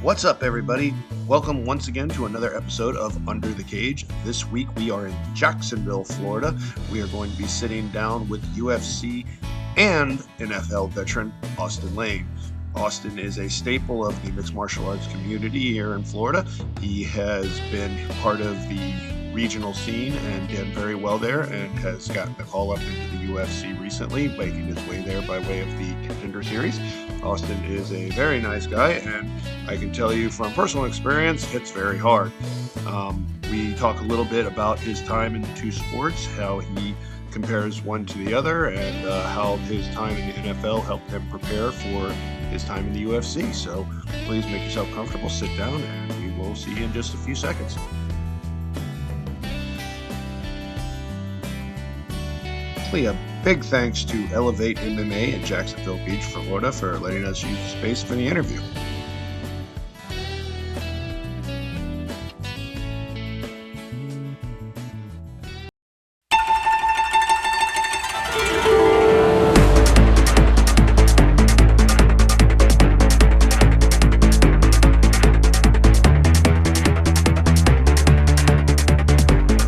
What's up, everybody? Welcome once again to another episode of Under the Cage. This week we are in Jacksonville, Florida. We are going to be sitting down with UFC and NFL veteran Austen Lane. Austen is a staple of the mixed martial arts community here in Florida. He has been part of the regional scene and did very well there, and has gotten a call up into the UFC recently, making his way there by way of the Contender Series. Austen is a very nice guy, and I can tell you from personal experience, hits very hard. We talk a little bit about his time in the two sports, how he compares one to the other, and how his time in the NFL helped him prepare for his time in the UFC. So please make yourself comfortable, sit down, and we will see you in just a few seconds. A big thanks to Elevate MMA in Jacksonville Beach, Florida, for letting us use the space for the interview.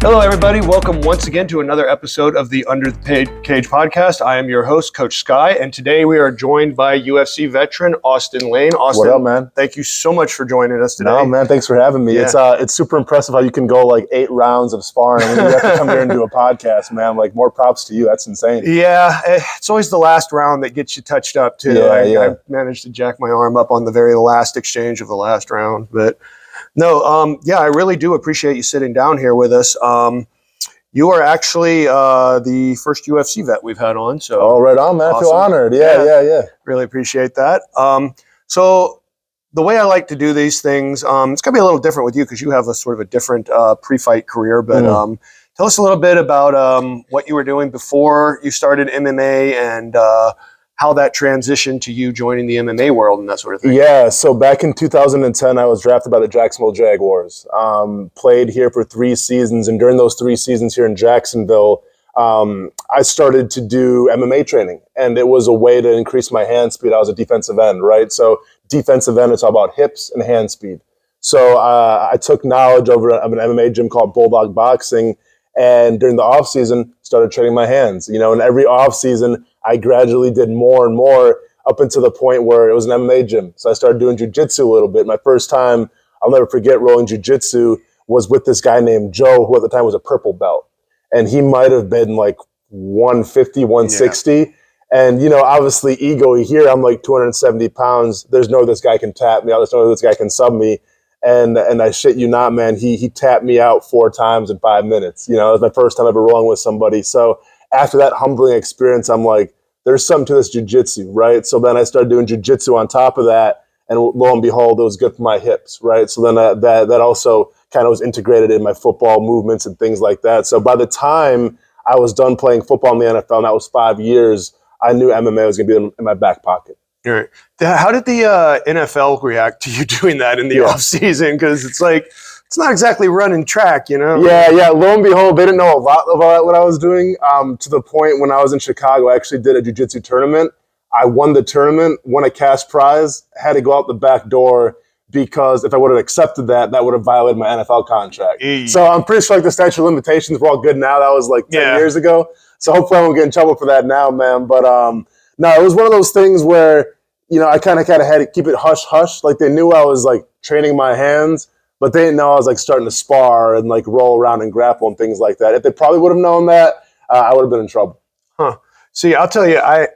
Hello, everybody. Welcome once again to another episode of the Under the Cage podcast. I am your host, Coach Sky, and today we are joined by UFC veteran Austen Lane. Austen, what up, man? Thank you so much for joining us today. No, man, thanks for having me. Yeah. It's super impressive how you can go like 8 rounds of sparring and you have to come here and do a podcast, man. Like, more props to you. That's insane. Yeah, it's always the last round that gets you touched up, too. I managed to jack my arm up on the very last exchange of the last round, but... No, I really do appreciate you sitting down here with us. You are actually the first UFC vet we've had on. So, oh, right on, man. Awesome. I feel honored. Yeah. Really appreciate that. So the way I like to do these things, it's going to be a little different with you because you have a sort of a different pre-fight career. But tell us a little bit about what you were doing before you started MMA and how that transitioned to you joining the MMA world and that sort of thing. Yeah, so back in 2010, I was drafted by the Jacksonville Jaguars. Played here for 3 seasons, and during those 3 seasons here in Jacksonville, I started to do MMA training, and it was a way to increase my hand speed. I was a defensive end, right? So defensive end, it's all about hips and hand speed. So I took knowledge of an MMA gym called Bulldog Boxing, and during the off season, started training my hands. You know, and every off season, I gradually did more and more up until the point where it was an MMA gym. So I started doing jiu-jitsu a little bit. My first time, I'll never forget, rolling jiu-jitsu was with this guy named Joe, who at the time was a purple belt. And he might have been like 150, 160. Yeah. And, you know, obviously ego here, I'm like 270 pounds. There's no way this guy can tap me out. There's no way this guy can sub me. And I shit you not, man, he tapped me out 4 times in 5 minutes. You know, it was my first time ever rolling with somebody. So after that humbling experience, I'm like, there's something to this jiu-jitsu, right? So then I started doing jiu-jitsu on top of that, and lo and behold, it was good for my hips, right? So then that also kind of was integrated in my football movements and things like that. So by the time I was done playing football in the NFL, and that was 5 years, I knew MMA was going to be in my back pocket. All right. How did the NFL react to you doing that in the off season? Because it's like, it's not exactly running track, you know? Yeah. Lo and behold, they didn't know a lot about what I was doing, to the point when I was in Chicago, I actually did a jiu-jitsu tournament. I won the tournament, won a cash prize, had to go out the back door because if I would have accepted that, that would have violated my NFL contract. So I'm pretty sure like the statute of limitations were all good now. That was like 10 years ago. So hopefully I won't get in trouble for that now, man. But no, it was one of those things where, you know, I kind of had to keep it hush-hush. Like they knew I was like training my hands, but they didn't know I was like starting to spar and like roll around and grapple and things like that. If they probably would have known that, I would have been in trouble. Huh. See, I'll tell you, I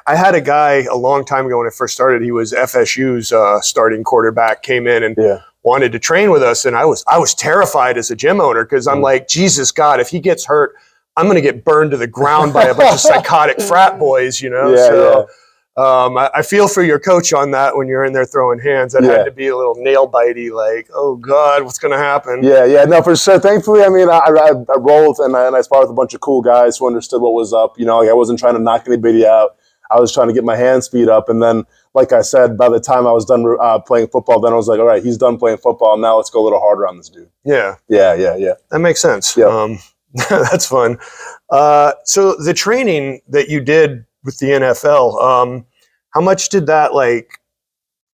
had a guy a long time ago when I first started. He was FSU's starting quarterback, came in and wanted to train with us. And I was terrified as a gym owner because I'm like, Jesus God, if he gets hurt, I'm going to get burned to the ground by a bunch of psychotic frat boys, you know? I feel for your coach on that when you're in there throwing hands. That had to be a little nail bitey, like, oh God, what's going to happen? Yeah, no, for sure. Thankfully, I mean, I rolled and I sparred with a bunch of cool guys who understood what was up. You know, like I wasn't trying to knock anybody out. I was trying to get my hand speed up. And then, like I said, by the time I was done playing football, then I was like, all right, he's done playing football. Now let's go a little harder on this dude. Yeah. That makes sense. Yeah. That's fun. So the training that you did with the NFL, how much did that like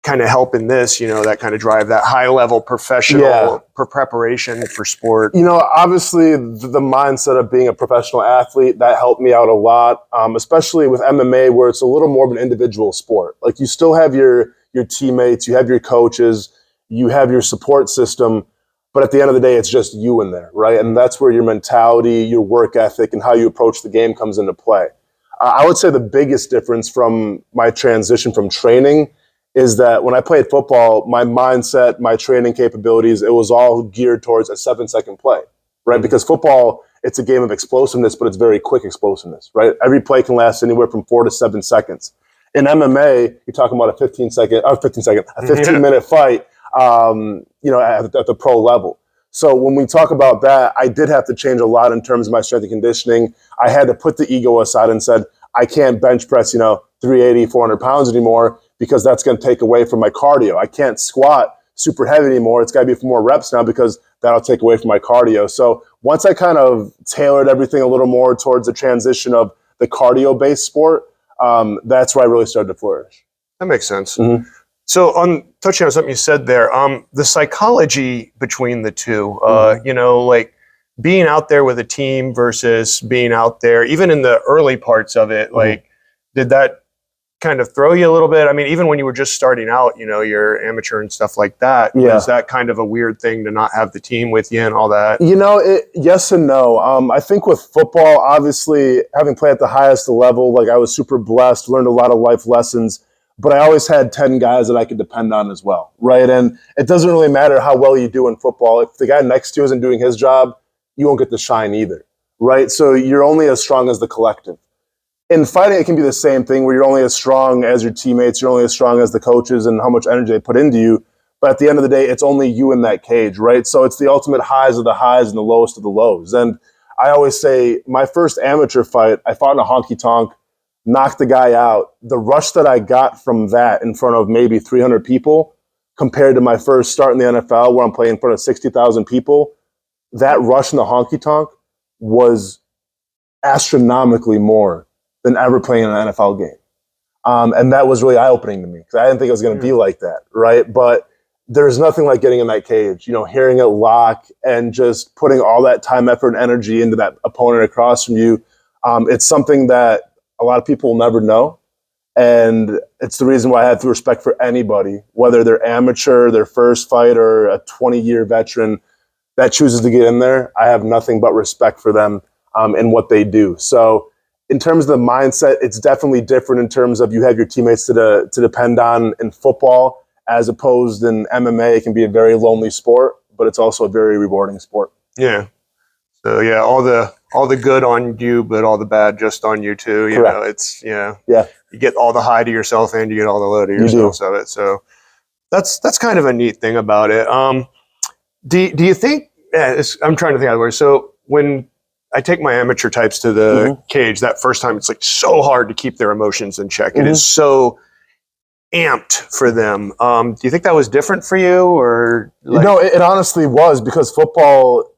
kind of help in this, that kind of drive, that high level professional preparation for sport? Obviously the mindset of being a professional athlete, that helped me out a lot, especially with MMA where it's a little more of an individual sport. Like you still have your teammates, you have your coaches, you have your support system, but at the end of the day, it's just you in there, right? And that's where your mentality, your work ethic, and how you approach the game comes into play. I would say the biggest difference from my transition from training is that when I played football, my mindset, my training capabilities, it was all geared towards a 7-second play, right? Mm-hmm. Because football, it's a game of explosiveness, but it's very quick explosiveness, right? Every play can last anywhere from 4 to 7 seconds. In MMA, you're talking about a 15-minute fight, at the pro level. So when we talk about that, I did have to change a lot in terms of my strength and conditioning. I had to put the ego aside and said, I can't bench press, 380, 400 pounds anymore because that's going to take away from my cardio. I can't squat super heavy anymore. It's got to be for more reps now because that'll take away from my cardio. So once I kind of tailored everything a little more towards the transition of the cardio-based sport, that's where I really started to flourish. That makes sense. Mm-hmm. So touching on something you said there, the psychology between the two, like being out there with a team versus being out there, even in the early parts of it, like, did that kind of throw you a little bit? I mean, even when you were just starting out, you're amateur and stuff like that. Yeah. Was that kind of a weird thing to not have the team with you and all that? Yes and no. I think with football, obviously, having played at the highest level, like I was super blessed, learned a lot of life lessons, but I always had 10 guys that I could depend on as well, right? And it doesn't really matter how well you do in football. If the guy next to you isn't doing his job, you won't get to shine either, right? So you're only as strong as the collective. In fighting, it can be the same thing where you're only as strong as your teammates, you're only as strong as the coaches and how much energy they put into you. But at the end of the day, it's only you in that cage, right? So it's the ultimate highs of the highs and the lowest of the lows. And I always say my first amateur fight, I fought in a honky-tonk, knocked the guy out. The rush that I got from that in front of maybe 300 people compared to my first start in the NFL where I'm playing in front of 60,000 people, that rush in the honky-tonk was astronomically more than ever playing in an NFL game. And that was really eye-opening to me because I didn't think it was going to be like that, right? But there's nothing like getting in that cage, hearing it lock and just putting all that time, effort, and energy into that opponent across from you. It's something that a lot of people will never know. And it's the reason why I have respect for anybody, whether they're amateur, their first fight, or a 20-year veteran that chooses to get in there. I have nothing but respect for them and what they do. So in terms of the mindset, it's definitely different in terms of you have your teammates to depend on in football, as opposed in MMA. It can be a very lonely sport, but it's also a very rewarding sport. Yeah. So yeah, all the good on you, but all the bad just on you too. Correct. You get all the high to yourself and you get all the low to yourself of it. So that's kind of a neat thing about it. Do you think? I'm trying to think of the word. So when I take my amateur types to the cage that first time, it's like so hard to keep their emotions in check. It is so amped for them. Do you think that was different for you, or it honestly was, because football,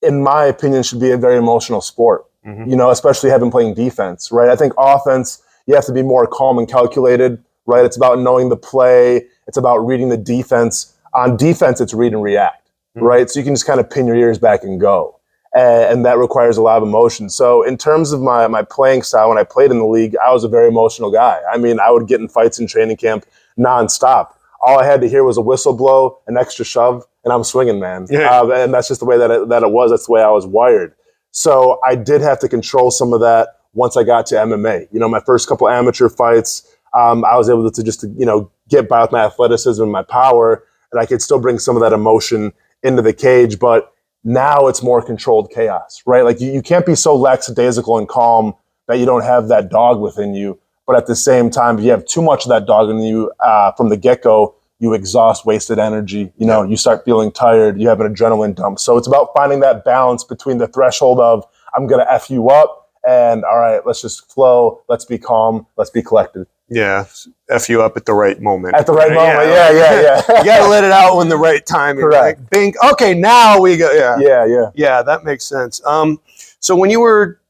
in my opinion, should be a very emotional sport. Especially having playing defense, right? I think offense, you have to be more calm and calculated, right? It's about knowing the play. It's about reading the defense. On defense, it's read and react, right? So you can just kind of pin your ears back and go. And that requires a lot of emotion. So in terms of my playing style, when I played in the league, I was a very emotional guy. I mean, I would get in fights in training camp nonstop. All I had to hear was a whistle blow, an extra shove, and I'm swinging, man. Yeah. And that's just the way that it was. That's the way I was wired. So I did have to control some of that once I got to MMA. My first couple amateur fights, I was able to just get by with my athleticism and my power, and I could still bring some of that emotion into the cage. But now it's more controlled chaos, right? Like you can't be so lackadaisical and calm that you don't have that dog within you. But at the same time, if you have too much of that dog in you from the get-go, you exhaust wasted energy. You start feeling tired. You have an adrenaline dump. So it's about finding that balance between the threshold of I'm going to F you up and all right, let's just flow. Let's be calm. Let's be collected. Yeah, F you up at the right moment. At the right moment, yeah. You gotta let it out when the right time. Correct. Like, bing. Okay, now we go. Yeah. Yeah, that makes sense. So when you were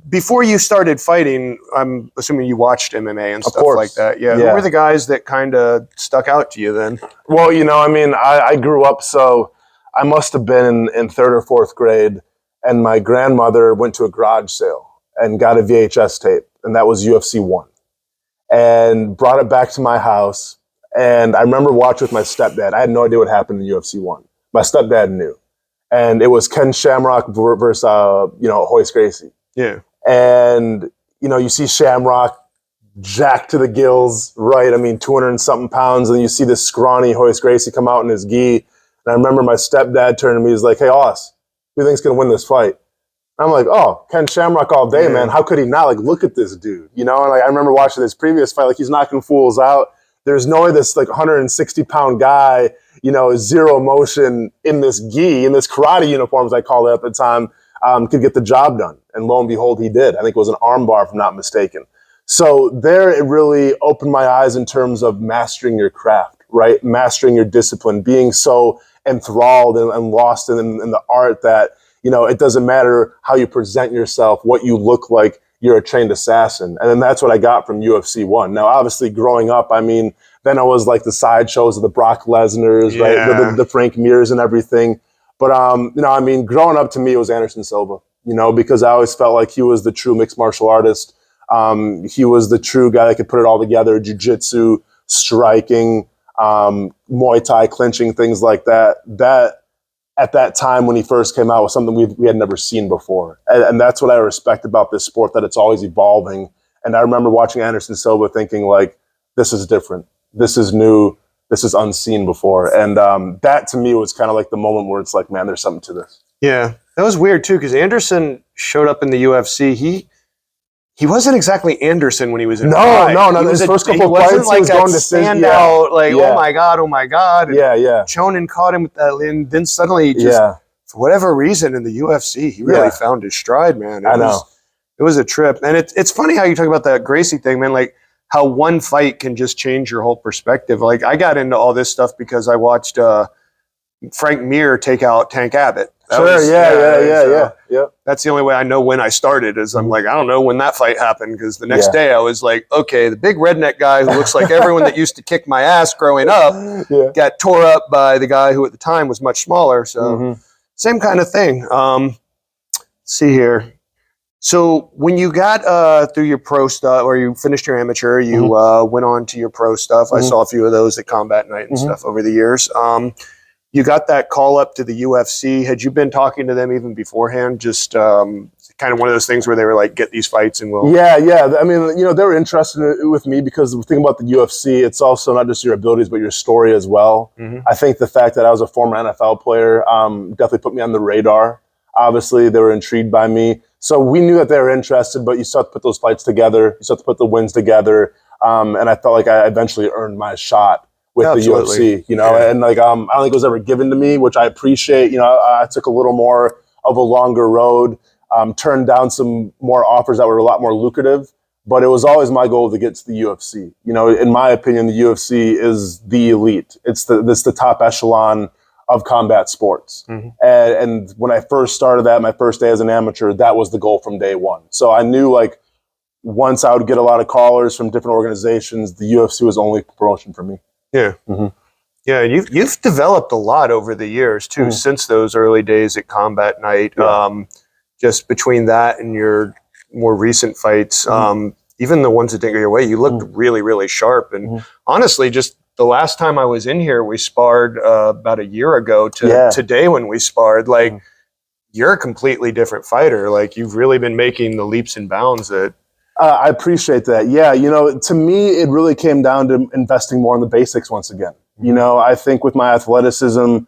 before you started fighting, I'm assuming you watched MMA and stuff course. like that. Yeah. Who were the guys that kind of stuck out to you then? Well, I grew up, so I must have been in third or fourth grade, and my grandmother went to a garage sale and got a VHS tape, and that was UFC 1, and brought it back to my house. And I remember watching with my stepdad. I had no idea what happened in UFC 1. My stepdad knew. And it was Ken Shamrock versus, Hoist Gracie. Yeah. And, you see Shamrock jacked to the gills, right? 200 and something pounds. And you see this scrawny Hoist Gracie come out in his gi. And I remember my stepdad turned to me, he's like, "Hey, Aus, who do you think's going to win this fight?" I'm like, "Oh, Ken Shamrock all day, man. How could he not? Like, look at this dude." And I remember watching this previous fight, like he's knocking fools out. There's no way this 160-pound guy, zero motion in this gi, in this karate uniform, as I called it at the time, could get the job done. And lo and behold, he did. I think it was an arm bar, if I'm not mistaken. So there, it really opened my eyes in terms of mastering your craft, right? Mastering your discipline, being so enthralled and lost in the art that, it doesn't matter how you present yourself, what you look like, you're a trained assassin. And then that's what I got from UFC 1. Now, obviously, growing up, then I was like the sideshows of the Brock Lesnar's, right? The Frank Mir's and everything. But, growing up to me, it was Anderson Silva, because I always felt like he was the true mixed martial artist. He was the true guy that could put it all together, jiu-jitsu, striking, Muay Thai, clinching, things like that. That, at that time when he first came out, was something we had never seen before. And that's what I respect about this sport, that it's always evolving. And I remember watching Anderson Silva thinking, like, this is different. This is new. This is unseen before. And that, to me, was kind of like the moment where it's like, man, there's something to this. Yeah, that was weird, too, because Anderson showed up in the UFC. He wasn't exactly Anderson when he was in fight. No. His first couple of fights, like he was going to stand out, oh my God. And Chonin caught him with that, and then suddenly, for whatever reason, in the UFC, he really found his stride, man. It was a trip. And it's funny how you talk about that Gracie thing, man, like how one fight can just change your whole perspective. Like, I got into all this stuff because I watched Frank Mir take out Tank Abbott. That's the only way I know when I started, is I'm like, I don't know when that fight happened, because the next day I was like, okay, the big redneck guy who looks like everyone that used to kick my ass growing up got tore up by the guy who at the time was much smaller. So same kind of thing. Let's see here. So when you got through your pro stuff, or you finished your amateur, you went on to your pro stuff. I saw a few of those at Combat Night and stuff over the years. You got that call up to the UFC. Had you been talking to them even beforehand? Just kind of one of those things where they were like, get these fights and we'll... Yeah. They were interested with me, because the thing about the UFC, it's also not just your abilities, but your story as well. I think the fact that I was a former NFL player definitely put me on the radar. Obviously, they were intrigued by me. So we knew that they were interested, but you still have to put those fights together. You still have to put the wins together. And I felt like I eventually earned my shot with the UFC, and like, I don't think it was ever given to me, which I appreciate. I took a little more of a longer road, turned down some more offers that were a lot more lucrative, but it was always my goal to get to the UFC. In my opinion, the UFC is the elite. It's the top echelon of combat sports. And when I first started that, my first day as an amateur, that was the goal from day one. So I knew, like, once I would get a lot of callers from different organizations, the UFC was only promotion for me. Yeah. Yeah, and you've developed a lot over the years, too, since those early days at Combat Night. Just between that and your more recent fights, even the ones that didn't go your way, you looked really, really sharp. And honestly, just the last time I was in here, we sparred about a year ago to today when we sparred. Like, you're a completely different fighter. Like, you've really been making the leaps and bounds that... I appreciate that. Yeah, to me, it really came down to investing more in the basics once again. I think with my athleticism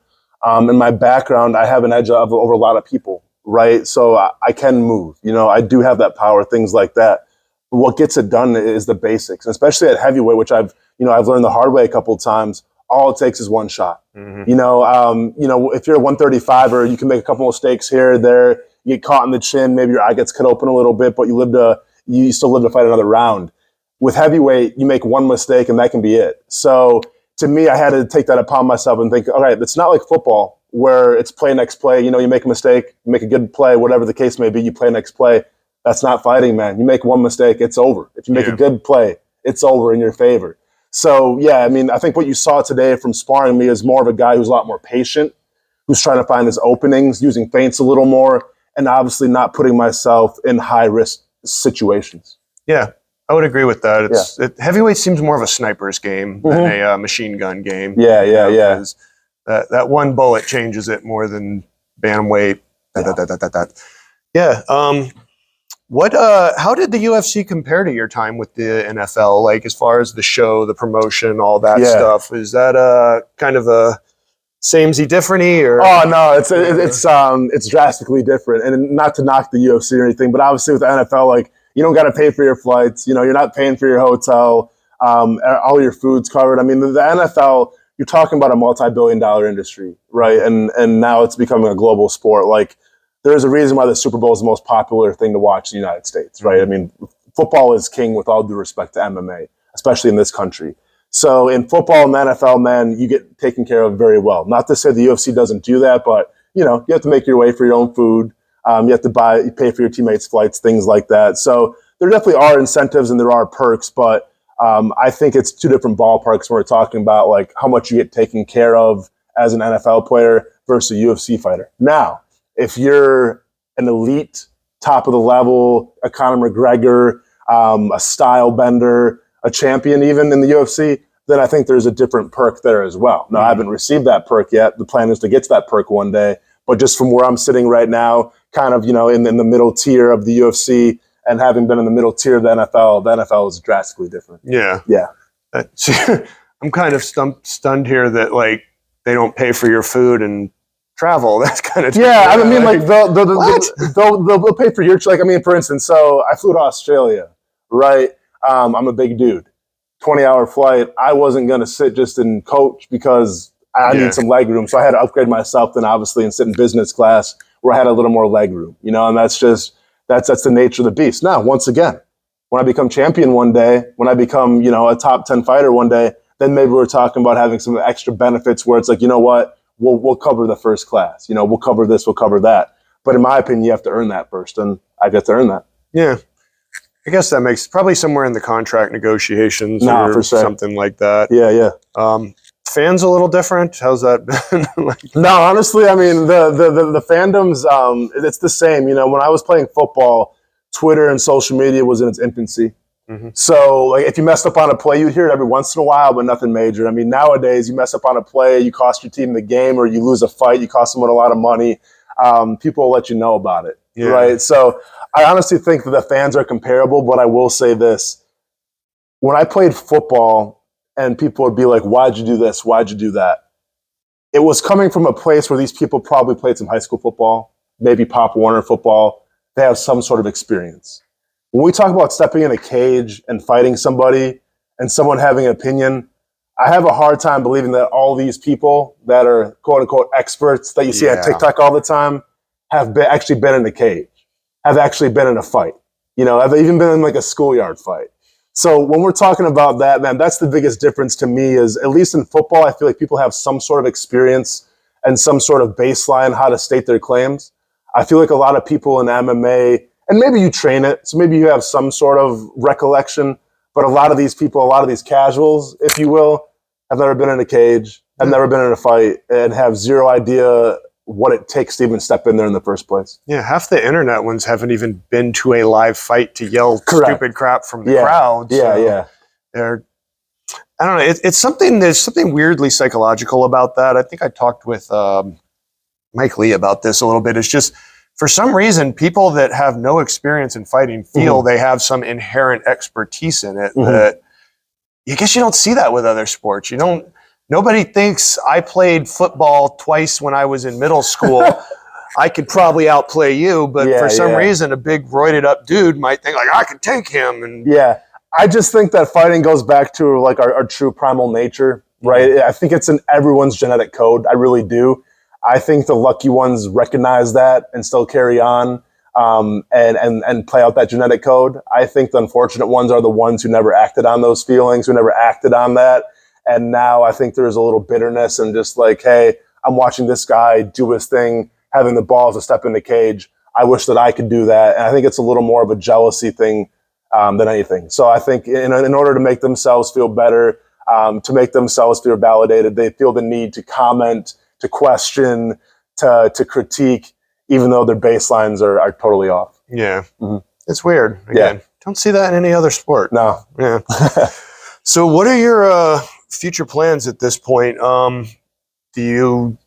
and my background, I have an edge over a lot of people, right? So I can move. I do have that power, things like that. But what gets it done is the basics, and especially at heavyweight, which I've learned the hard way a couple of times. All it takes is one shot. If you're a 135er, you can make a couple mistakes here or there. You get caught in the chin, maybe your eye gets cut open a little bit, but you still live to fight another round. With heavyweight, you make one mistake and that can be it. So to me, I had to take that upon myself and think, all right, it's not like football where it's play next play. You make a mistake, you make a good play, whatever the case may be, you play next play. That's not fighting, man. You make one mistake, it's over. If you make a good play, it's over in your favor. So, yeah, I mean, I think what you saw today from sparring me is more of a guy who's a lot more patient, who's trying to find his openings, using feints a little more, and obviously not putting myself in high-risk situations. Yeah, I would agree with that. Heavyweight seems more of a sniper's game than a machine gun game. Yeah. That one bullet changes it more than bantamweight. Yeah. How did the UFC compare to your time with the NFL? Like, as far as the show, the promotion, all that stuff, is that kind of a samey different-y, or? Oh no, it's drastically different. And not to knock the UFC or anything, but obviously with the NFL, like, you don't got to pay for your flights. You know, you're not paying for your hotel. All your food's covered. I mean, the NFL, you're talking about a multi-billion-dollar industry, right? And now it's becoming a global sport. Like, there's a reason why the Super Bowl is the most popular thing to watch in the United States, right? I mean, football is king with all due respect to MMA, especially in this country. So in football and the NFL, man, you get taken care of very well. Not to say the UFC doesn't do that, but, you know, you have to make your way for your own food. You have to pay for your teammates' flights, things like that. So there definitely are incentives and there are perks, but I think it's two different ballparks when we're talking about like how much you get taken care of as an NFL player versus a UFC fighter. Now, if you're an elite, top of the level, a Conor McGregor, a style bender, a champion even in the UFC, then I think there's a different perk there as well. Now, I haven't received that perk yet. The plan is to get to that perk one day. But just from where I'm sitting right now, kind of, you know, in the middle tier of the UFC and having been in the middle tier of the NFL is drastically different. Yeah. See, I'm kind of stunned here that, like, they don't pay for your food and travel. That's kind of I mean, like they'll pay for your, like, I mean, for instance, so I flew to Australia, right? I'm a big dude, 20-hour flight. I wasn't gonna sit just in coach because I need some leg room, so I had to upgrade myself then obviously and sit in business class where I had a little more leg room, you know, and that's the nature of the beast. Now, once again, when I become champion one day, when I become, you know, a top 10 fighter one day, then maybe we're talking about having some extra benefits where it's like, you know what? We'll cover the first class. You know, we'll cover this, we'll cover that. But in my opinion, you have to earn that first, and I get to earn that. Yeah. I guess that makes probably somewhere in the contract negotiations or for sure. something like that. Yeah. Fans a little different? How's that been? No, honestly, I mean, the fandoms, it's the same. You know, when I was playing football, Twitter and social media was in its infancy. So, like, if you messed up on a play, you'd hear it every once in a while, but nothing major. I mean, nowadays, you mess up on a play, you cost your team the game, or you lose a fight, you cost someone a lot of money. People will let you know about it, right? So, I honestly think that the fans are comparable, but I will say this. When I played football and people would be like, why'd you do this? Why'd you do that? It was coming from a place where these people probably played some high school football, maybe Pop Warner football. They have some sort of experience. When we talk about stepping in a cage and fighting somebody and someone having an opinion, I have a hard time believing that all these people that are quote unquote experts that you see on TikTok all the time have actually been in a cage, have actually been in a fight, you know, have even been in like a schoolyard fight. So when we're talking about that, man, that's the biggest difference to me is, at least in football, I feel like people have some sort of experience and some sort of baseline how to state their claims. I feel like a lot of people in MMA, and maybe you train it, so maybe you have some sort of recollection, but a lot of these people, a lot of these casuals, if you will, have never been in a cage, have never been in a fight, and have zero idea what it takes to even step in there in the first place. Yeah, half the internet ones haven't even been to a live fight to yell stupid crap from the crowd. So they're, I don't know, it's something, there's something weirdly psychological about that. I think I talked with Mike Lee about this a little bit. It's just, for some reason, people that have no experience in fighting feel they have some inherent expertise in it that I guess you don't see that with other sports. Nobody thinks I played football twice when I was in middle school. I could probably outplay you, but for some reason, a big roided up dude might think like I could take him. And I just think that fighting goes back to like our true primal nature, right? I think it's in everyone's genetic code. I really do. I think the lucky ones recognize that and still carry on and play out that genetic code. I think the unfortunate ones are the ones who never acted on those feelings, who never acted on that. And now I think there's a little bitterness and just like, hey, I'm watching this guy do his thing, having the balls to step in the cage. I wish that I could do that. And I think it's a little more of a jealousy thing than anything. So I think in order to make themselves feel better, to make themselves feel validated, they feel the need to comment, to question, to critique, even though their baselines are totally off. Yeah. Mm-hmm. It's weird. Again, don't see that in any other sport. No. Yeah. So what are your future plans at this point? Do you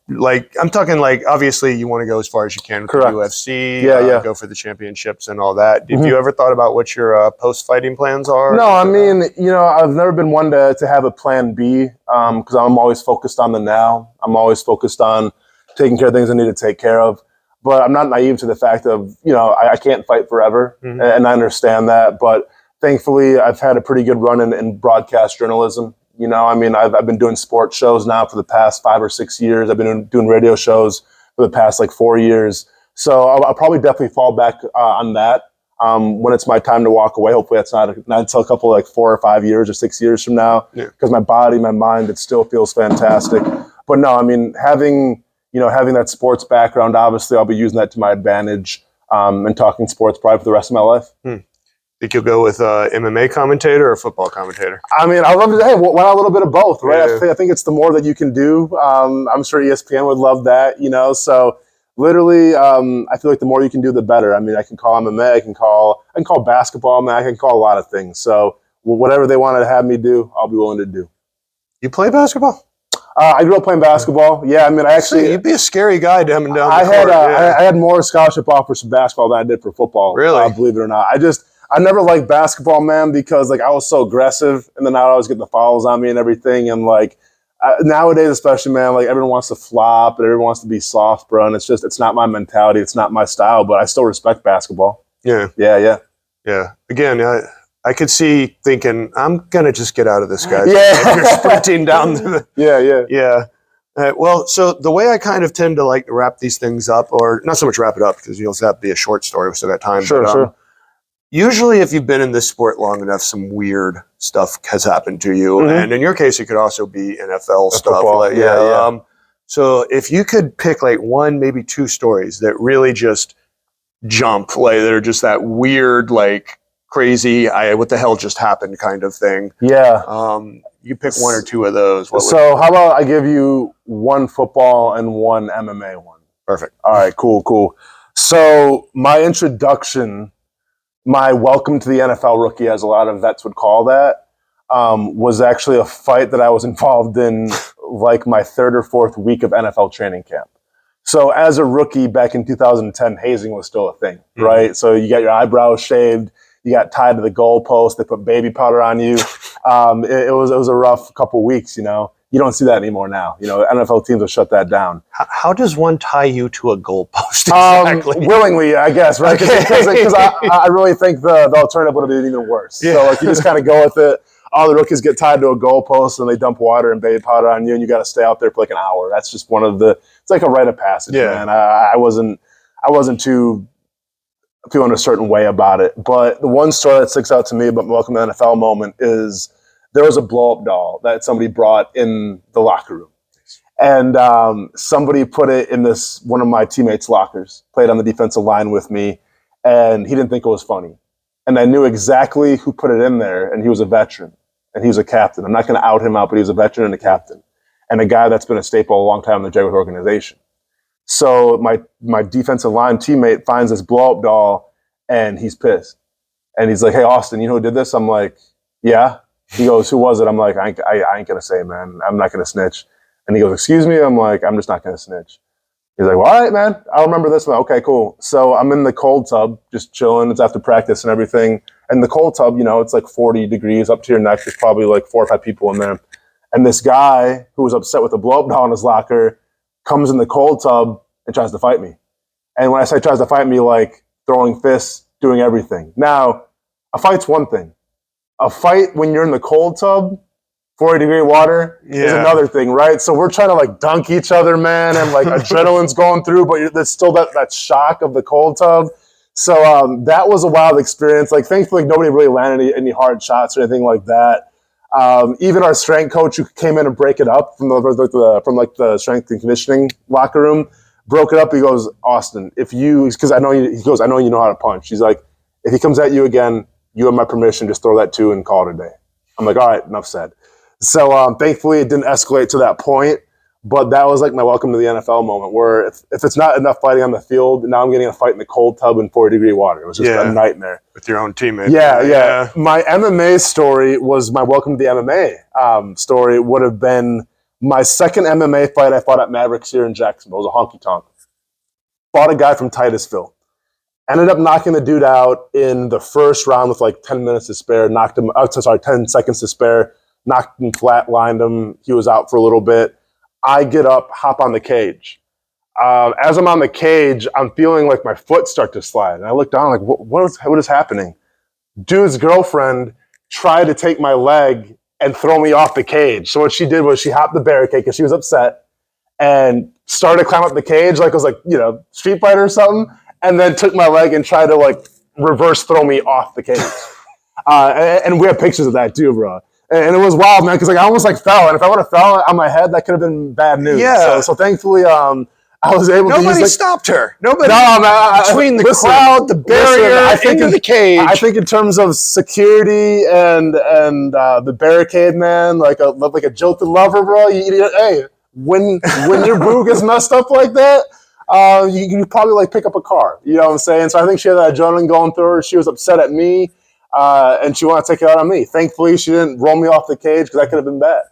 I'm talking obviously you want to go as far as you can with the UFC, go for the championships and all that. Have you ever thought about what your post-fighting plans are? No, I mean, I've never been one to have a plan B because I'm always focused on the now. I'm always focused on taking care of things I need to take care of. But I'm not naive to the fact of, I can't fight forever, and I understand that. But thankfully, I've had a pretty good run in broadcast journalism. I've been doing sports shows now for the past 5 or 6 years. I've been doing radio shows for the past 4 years. So I'll probably definitely fall back on that when it's my time to walk away. Hopefully that's not until a couple 4 or 5 years or 6 years from now, because my body, my mind, it still feels fantastic. But no, having that sports background, obviously I'll be using that to my advantage and talking sports probably for the rest of my life. Think you'll go with MMA commentator or football commentator? I love to. Hey, why not a little bit of both, right? Yeah. I think it's the more that you can do. I'm sure ESPN would love that, So literally, I feel like the more you can do, the better. I can call MMA, I can call basketball, I can call a lot of things. So whatever they want to have me do, I'll be willing to do. You play basketball? I grew up playing basketball. Yeah, I actually. You'd be a scary guy coming down the court. I had more scholarship offers for basketball than I did for football. Really? Believe it or not, I never liked basketball, man, because I was so aggressive, and then I always get the fouls on me and everything. And nowadays, especially, man, everyone wants to flop and everyone wants to be soft, bro. And it's not my mentality, it's not my style. But I still respect basketball. Yeah. Again, I could see thinking I'm gonna just get out of this, guy. Yeah, you're sprinting down. Yeah. Well, so the way I kind of tend to wrap these things up, or not so much wrap it up because you'll have to be a short story. We still got time. Sure. Usually, if you've been in this sport long enough, some weird stuff has happened to you. And in your case, it could also be NFL stuff. So if you could pick one, maybe 2 stories that really just jump, that are just that weird, crazy, what the hell just happened kind of thing. Yeah. You pick 1 or 2 of those. So how about I give you 1 football and 1 MMA one? Perfect. All right, cool. So my introduction, my welcome to the NFL rookie, as a lot of vets would call that, was actually a fight that I was involved in my 3rd or 4th week of NFL training camp. So as a rookie back in 2010, hazing was still a thing, right? So you got your eyebrows shaved, you got tied to the goalpost, they put baby powder on you. It was a rough couple weeks, You don't see that anymore now. NFL teams have shut that down. How does one tie you to a goalpost exactly? Willingly, I guess, right? Because I really think the alternative would have been even worse. Yeah. So you just kind of go with it. All the rookies get tied to a goalpost and they dump water and baby powder on you, and you got to stay out there for an hour. That's just one of the. It's like a rite of passage, man. I wasn't too feeling a certain way about it. But the one story that sticks out to me about my welcome to the NFL moment is there was a blow-up doll that somebody brought in the locker room. And somebody put it in one of my teammates' lockers, played on the defensive line with me, and he didn't think it was funny. And I knew exactly who put it in there, and he was a veteran, and he was a captain. I'm not going to out him out, but he was a veteran and a captain, and a guy that's been a staple a long time in the Jaguars organization. So my defensive line teammate finds this blow-up doll, and he's pissed. And he's like, "Hey, Austin, you know who did this?" I'm like, "Yeah." He goes, "Who was it?" I'm like, I ain't going to say, man. I'm not going to snitch. And he goes, "Excuse me?" I'm like, "I'm just not going to snitch." He's like, "Well, all right, man. I'll remember this one." Okay, cool. So I'm in the cold tub, just chilling. It's after practice and everything. And the cold tub, it's 40 degrees up to your neck. There's probably 4 or 5 people in there. And this guy who was upset with the blow-up doll in his locker comes in the cold tub and tries to fight me. And when I say tries to fight me, throwing fists, doing everything. Now, a fight's one thing. A fight when you're in the cold tub, 40-degree water, is another thing, right? So we're trying to dunk each other, man, and adrenaline's going through, but there's still that shock of the cold tub. So that was a wild experience. Thankfully, nobody really landed any hard shots or anything like that. Even our strength coach who came in and break it up from the strength and conditioning locker room, broke it up. He goes, Austen, because I know you, he goes, I know you know how to punch. He's like, if he comes at you again, you have my permission, just throw that 2 and call it a day. I'm like, all right, enough said. So thankfully it didn't escalate to that point, but that was like my welcome to the NFL moment where if it's not enough fighting on the field, now I'm getting a fight in the cold tub in 40-degree water. It was just a nightmare. With your own teammate. Yeah. My MMA story was my welcome to the MMA story. It would have been my second MMA fight I fought at Mavericks here in Jacksonville. It was a honky-tonk. Fought a guy from Titusville. Ended up knocking the dude out in the first round with like 10 minutes to spare. 10 seconds to spare. Knocked him flat, lined him. He was out for a little bit. I get up, hop on the cage. As I'm on the cage, I'm feeling like my foot start to slide. And I look down like, what is happening? Dude's girlfriend tried to take my leg and throw me off the cage. So what she did was she hopped the barricade because she was upset and started to climb up the cage like it was like, Street Fighter or something. And then took my leg and tried to like reverse throw me off the cage. And we have pictures of that too, bro. And it was wild, man, because like I almost like fell. And if I would have fell on my head, that could have been bad news. Yeah. So thankfully, I was able to use Nobody stopped her. Nobody. No, man. Between the crowd, the barrier, into the cage. I think in terms of security and the barricade, man, like a jilted lover, bro. Hey, when your boo gets messed up like that, you probably like pick up a car. You know what I'm saying? So I think she had that adrenaline going through her. She was upset at me, and she wanted to take it out on me. Thankfully, she didn't roll me off the cage because that could have been bad.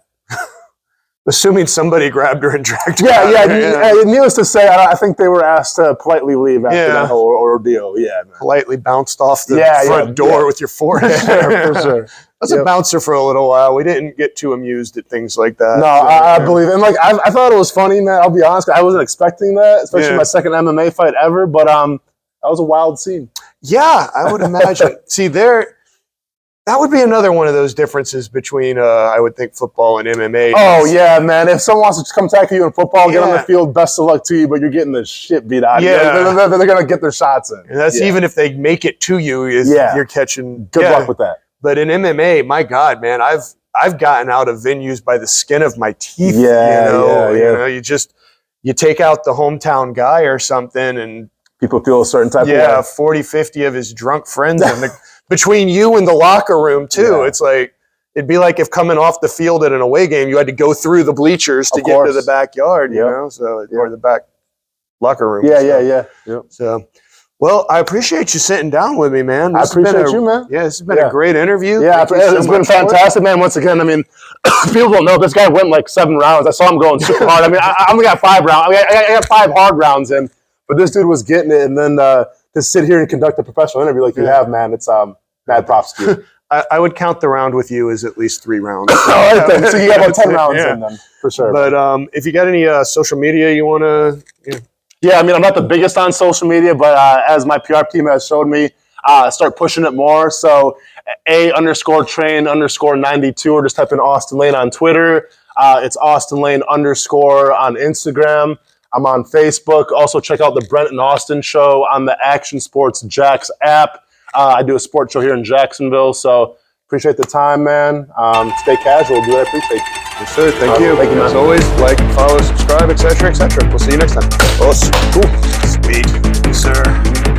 Assuming somebody grabbed her and dragged her. Yeah. Needless to say, I think they were asked to politely leave after that whole ordeal. Yeah, man. Politely bounced off the front door with your forehead. For sure. I was a bouncer for a little while. We didn't get too amused at things like that. No, I believe it. And like I thought it was funny, man. I'll be honest, I wasn't expecting that, especially my second MMA fight ever. But that was a wild scene. Yeah, I would imagine. See, that would be another one of those differences between, I would think, football and MMA. Oh, yeah, man. If someone wants to come tackle you in football, get on the field, best of luck to you, but you're getting the shit beat out of you. They're going to get their shots in. And that's even if they make it to you, you're catching. Good luck with that. But in MMA, my God, man, I've gotten out of venues by the skin of my teeth. You take out the hometown guy or something, and people feel a certain type of way. 40, 50 of his drunk friends between you and the locker room too. It's like it'd be like if coming off the field at an away game, you had to go through the bleachers to get to the backyard, or the back locker room. Yeah. So, well, I appreciate you sitting down with me, man. I appreciate you, man. Yeah, this has been a great interview. Yeah, it's been fantastic, man. Once again, I mean, people don't know this guy went like 7 rounds. I saw him going super hard. I mean, I only got 5 rounds. I mean, I got 5 hard rounds in, but this dude was getting it. And then to sit here and conduct a professional interview like you have, man, it's mad props to you. I would count the round with you as at least 3 rounds. All right, then. So you got about 10 rounds in them, for sure. But if you got any social media you want to... Yeah, I mean, I'm not the biggest on social media, but as my PR team has showed me, start pushing it more. So A_train_92, or just type in Austen Lane on Twitter. It's Austen Lane_ on Instagram. I'm on Facebook. Also, check out the Brent and Austin show on the Action Sports Jax app. I do a sports show here in Jacksonville, so appreciate the time, man. Stay casual, dude. I appreciate you. Yes, sir. Thank you. Thank you, man. As always, like, follow, subscribe, etc., etc. We'll see you next time. Cool. Sweet. Yes, sir.